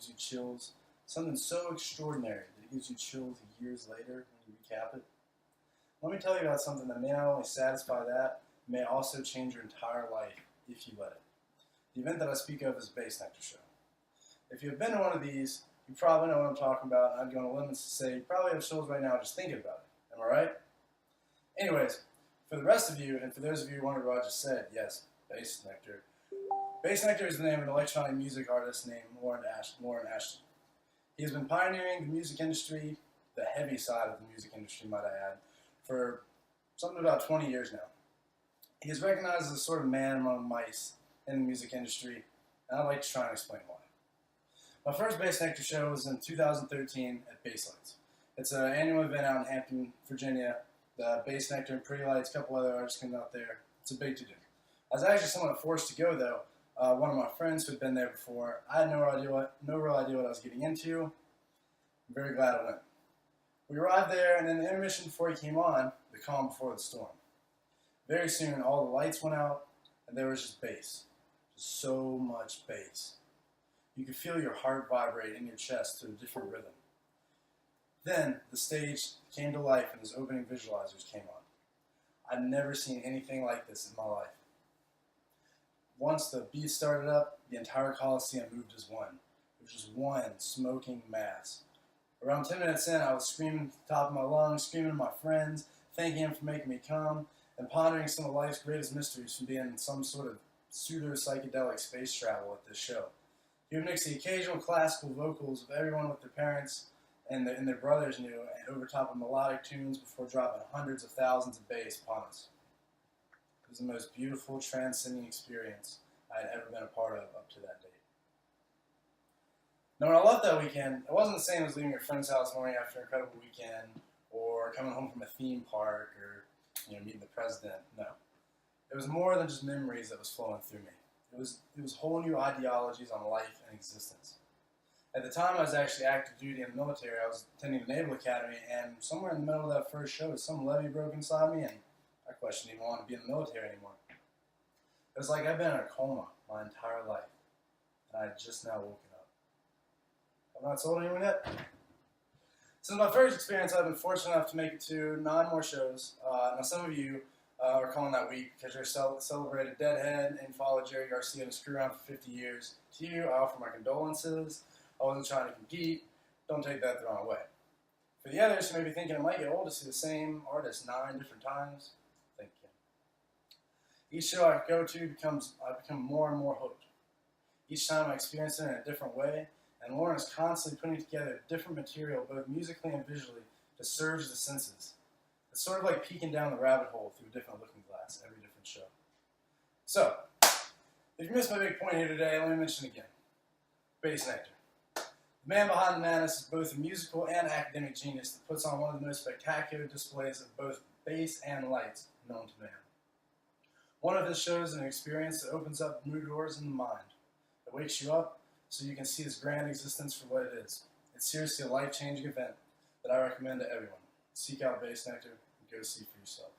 gives you chills, something so extraordinary that it gives you chills years later when you recap it. Let me tell you about something that may not only satisfy that, but may also change your entire life if you let it. The event that I speak of is Bassnectar Show. If you've been to one of these, you probably know what I'm talking about, and I'd go on a limb to say you probably have chills right now just thinking about it. Am I right? Anyways, for the rest of you, and for those of you who wondered what I just said, yes, Bassnectar. Bassnectar is the name of an electronic music artist named Lauren Ashton. He has been pioneering the music industry, the heavy side of the music industry, might I add, for something about 20 years now. He is recognized as a sort of man among mice in the music industry, and I'd like to try and explain why. My first Bassnectar show was in 2013 at Basslights. It's an annual event out in Hampton, Virginia. The Bassnectar and Pretty Lights, a couple other artists come out there. It's a big to-do. I was actually somewhat forced to go, though. One of my friends who had been there before, I had no real idea what I was getting into. I'm very glad I went. We arrived there, and in the intermission before he came on, the calm before the storm. Very soon, all the lights went out, and there was just bass. Just so much bass. You could feel your heart vibrate in your chest to a different rhythm. Then, the stage came to life, and his opening visualizers came on. I'd never seen anything like this in my life. Once the beat started up, the entire Coliseum moved as one. It was just one smoking mass. Around 10 minutes in, I was screaming at the top of my lungs, screaming at my friends, thanking him for making me come, and pondering some of life's greatest mysteries from being in some sort of pseudo-psychedelic space travel at this show. He would mix the occasional classical vocals of everyone with their parents and their brothers knew, and over top of melodic tunes before dropping hundreds of thousands of bass upon us. It was the most beautiful, transcending experience I had ever been a part of up to that date. Now, when I left that weekend, it wasn't the same as leaving your friend's house morning after an incredible weekend, or coming home from a theme park, or meeting the president. No, it was more than just memories that was flowing through me. It was whole new ideologies on life and existence. At the time, I was actually active duty in the military. I was attending the Naval Academy, and somewhere in the middle of that first show, some levee broke inside me, and I questioned even wanting to be in the military anymore. It was like I've been in a coma my entire life, and I had just now woken up. I've not told anyone yet. Since my first experience, I've been fortunate enough to make it to 9 more shows. Now, some of you are calling that week because you're celebrated Deadhead and followed Jerry Garcia to screw around for 50 years. To you, I offer my condolences. I wasn't trying to compete. Don't take that the wrong way. For the others who may be thinking it might get old to see the same artist 9 different times, thank you. Each show I go to, I become more and more hooked. Each time I experience it in a different way, and Lauren is constantly putting together different material, both musically and visually, to surge the senses. It's sort of like peeking down the rabbit hole through a different looking glass every different show. So, if you missed my big point here today, let me mention it again. Bassnectar. The man behind the madness is both a musical and academic genius that puts on one of the most spectacular displays of both bass and lights known to man. One of his shows is an experience that opens up new doors in the mind. It wakes you up so you can see this grand existence for what it is. It's seriously a life-changing event that I recommend to everyone. Seek out Bassnectar and go see for yourself.